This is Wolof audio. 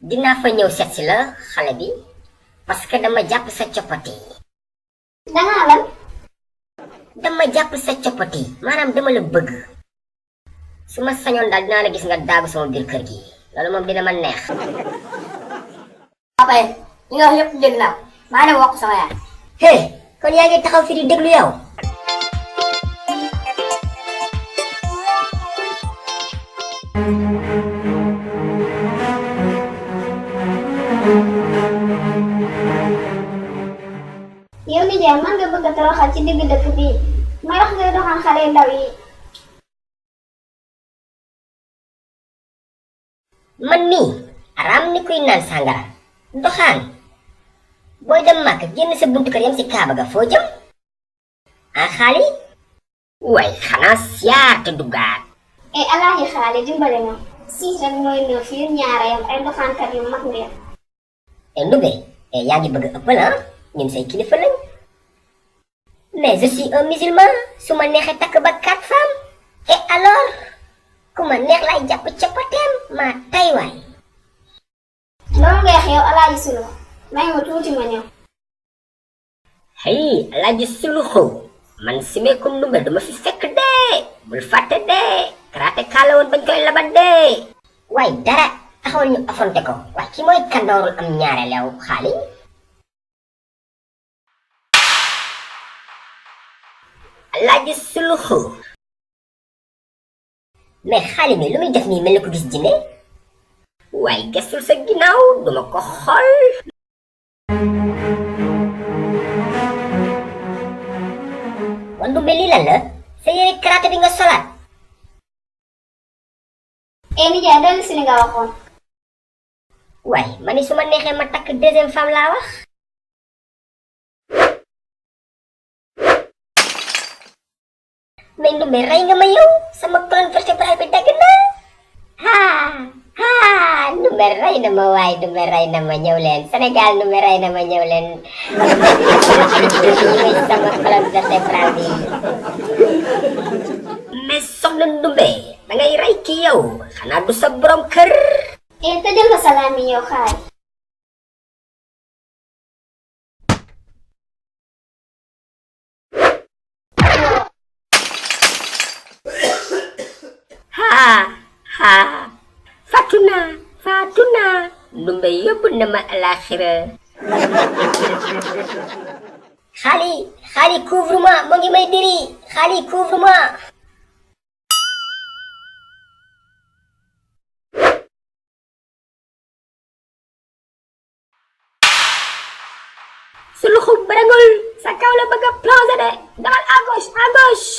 dinaa fa ñëw seet si la xale bi parce que dama jàpp sa coppati. dangaa lan. dama jàpp sa coppati maanaam dama la bëgg su ma sañoon daal dinaa la gis nga daagu sama biir kër gi loolu moom dina ma neex. papa li nga wax yëpp dégg naa maa dem wax ko sama yaay. hey kon yaa ngi taxaw fi di déglu yow. yow nijaay man nga bëgg a toroxal ci digg dëkk bii may wax ngay doxaan xale yu ndaw yi. man mii araam ni kuy naan sàngara doxaan booy dem màkk génn sa buntu kër yam si kaaba ga foo jëm ah xaali way xanaa siyaar te duggaat. e alaaji xaali dimbale ma siis rek mooy nëw fii ñaara yam ay doxaankat yu mag ngeen. e ndube e yaa ngi bëgg ëppal ah ñun say kilifa lañ mais je suis un musulman su ma neexee takk ba 4 femmes et alors ku ma neex lay jàpp cappateem maa tay waay. loolu nga wax yow alaaji sulu may ma tuuti ma ñëw. hey alaaji suluxu man simeekum ndumbe duma fi fekk dee bul fàtte dee karaate kaala woon bañ koy labat dee. waaye dara taxawal ñu affronté ko waaye ki mooy kandoorul am ñaareelew xaali. alaaji suluxu mais xaali mi lu muy def nii mel ni ko gis jinne waaye gesul sa ginnaaw duma ko xool. wandu mel lii lan la sa yére karaté bi nga solaat. e nijaay dellu si li nga waxoon. waaye ma ni su ma neexee ma takk deuxième femme laa wax. mais ndumbe rey nga ma yow sama colonne vertébrale bi dagg na ndumbe rey na ma waaye ndumbe rey na ma ñëw leen Sénégal ndumbe rey na ma ñëw leen sama colonne vertébrale bi. mais soxna ndumbe da ngay rey kii yow xanaa du sa borom kër. e tëjal ma salaam yi yow xaay. Fatuna ndumbe yóbbu na ma alaxira. xaali couvre-moi mu ngi may diri xaali couvre-moi. su luxu baragul sa kaw la bëgg a plongé de demal à gauche à gauche.